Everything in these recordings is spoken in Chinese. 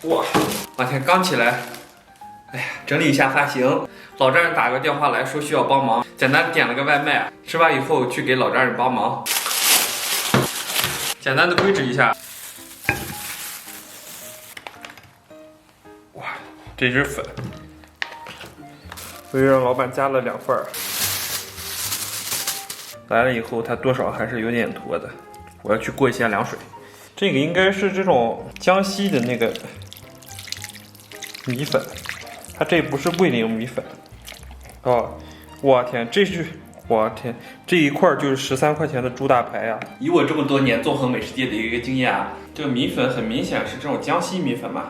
哇，我天，刚起来，哎呀，整理一下发型。老丈人打个电话来说需要帮忙，简单点了个外卖，吃完以后去给老丈人帮忙，简单的规制一下。哇，这是粉，所以让老板加了2份儿。来了以后，它多少还是有点坨的，我要去过一下凉水。这个应该是这种江西的那个米粉，它这不是桂林米粉。哦，我天，我天，这一块就是13块钱的猪大排呀！以我这么多年纵横美食界的一个经验啊，这个米粉很明显是这种江西米粉嘛。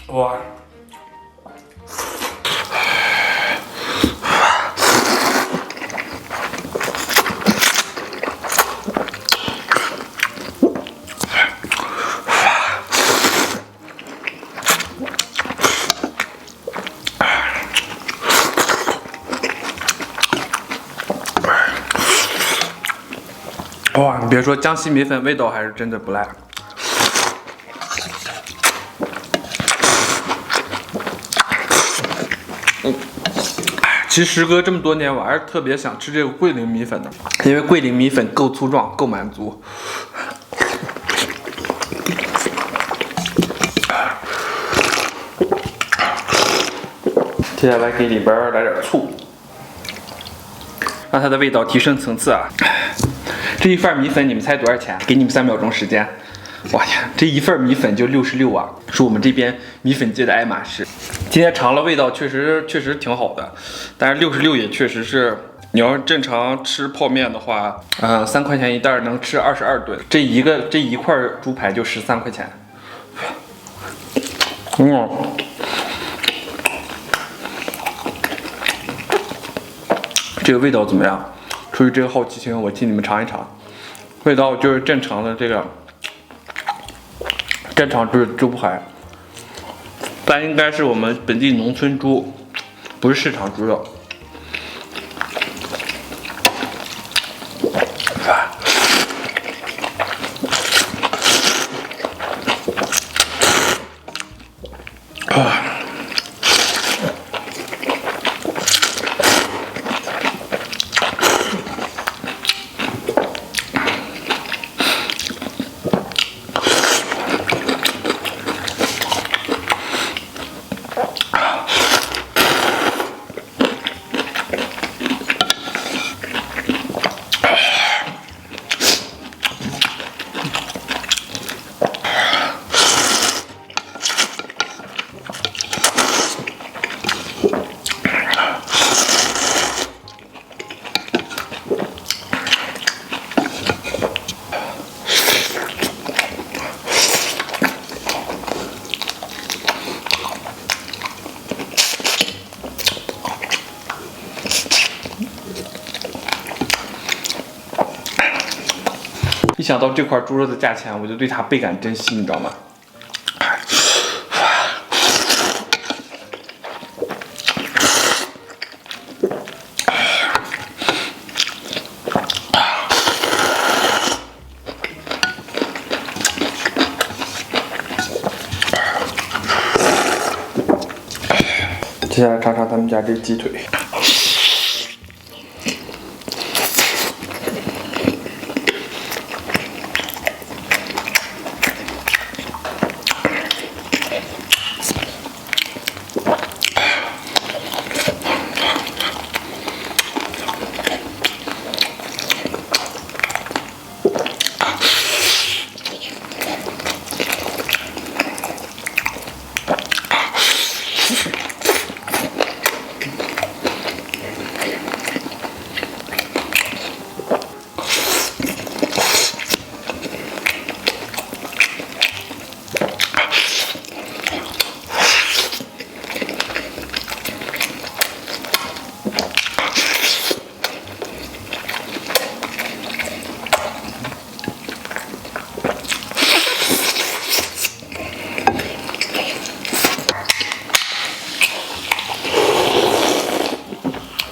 哇！哇，你别说，江西米粉味道还是真的不赖。其实时隔这么多年，我还是特别想吃这个桂林米粉的，因为桂林米粉够粗壮，够满足。接下来给里边来点醋，让它的味道提升层次啊。这一份米粉你们猜多少钱？给你们3秒钟时间。哇呀，这一份米粉就66啊，是我们这边米粉界的爱马仕。今天尝了，味道确实挺好的，但是66也确实是，你要是正常吃泡面的话，3块钱一袋能吃22顿。这一块猪排就13块钱。这个味道怎么样？出于这个好奇心，我替你们尝一尝。味道就是正常的这个，正常就是猪排，但应该是我们本地农村猪，不是市场猪肉。一想到这块猪肉的价钱，我就对它倍感珍惜，你知道吗？接下来尝尝他们家这鸡腿。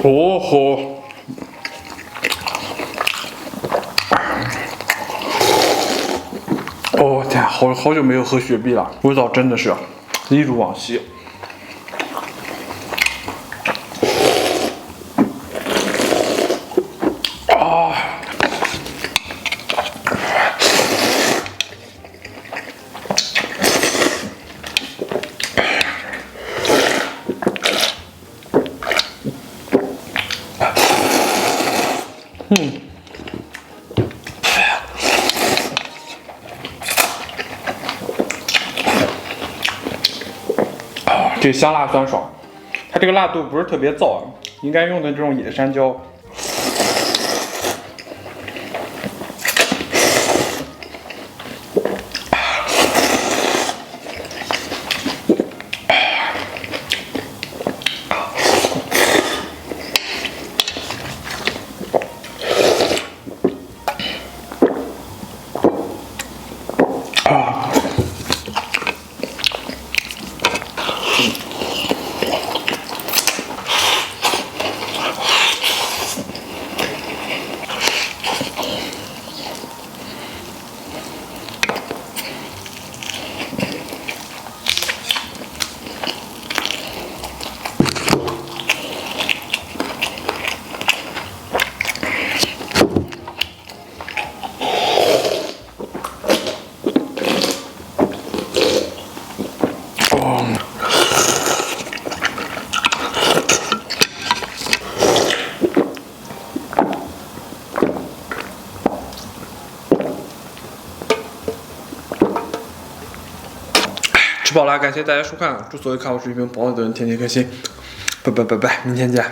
哦吼！哦天，好久没有喝雪碧了，味道真的是一如往昔。啊！这香辣酸爽，它这个辣度不是特别燥，应该用的这种野山椒。吃饱了，感谢大家收看，祝所有看我视频朋友的人天天开心，拜拜，明天见。